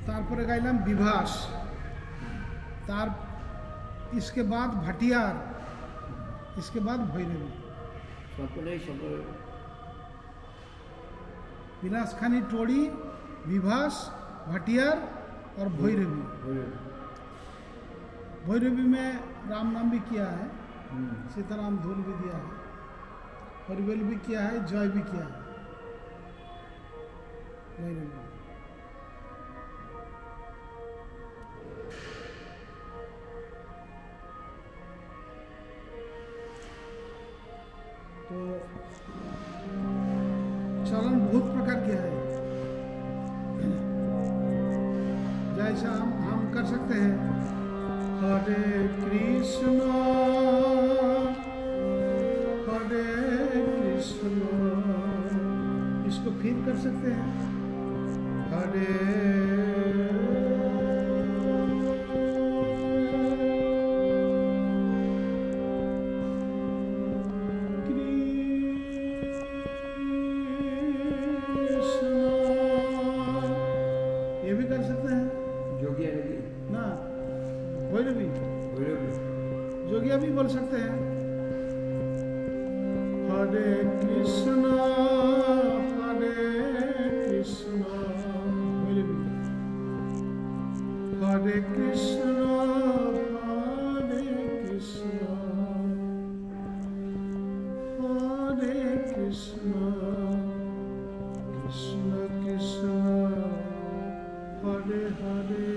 तारपरे गाइलाम विभास, तार इसके बाद भाटियार, इसके बाद भैरवी। विलासखानी टोड़ी, विभास, भाटियार और भैरवी। भैरवी में राम नाम भी किया है, सीताराम धूल भी दिया है, हरिबोल भी किया है, जय भी किया है भैरवी। तो चरण बहुत प्रकार के है, जैसा हम कर सकते हैं हरे कृष्ण इसको फिर कर सकते हैं हरे जोगिया भी बोल सकते हैं हरे कृष्ण हरे कृष्ण हरे कृष्ण कृष्ण कृष्ण हरे हरे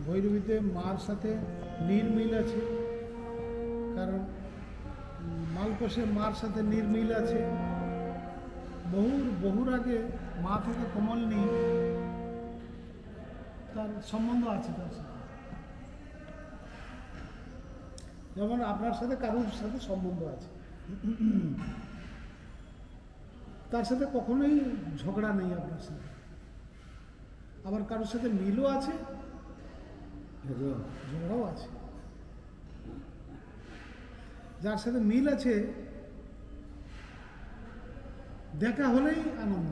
ভৈরবীতে মার সাথে নির্মিল আছে, কারণ মালকোষে মার সাথে নির্মিল আছে। বহুর আগে মা থেকে কমলনি তার সম্বন্ধ আছে তার সাথে, যেমন আপনার সাথে কারোর সাথে সম্বন্ধ আছে, তার সাথে কখনোই ঝগড়া নেই আপনার সাথে। আবার কারোর সাথে মিলও আছে, ঝগড়াও আছে। যার সাথে মিল আছে দেখা হলেই আনন্দ,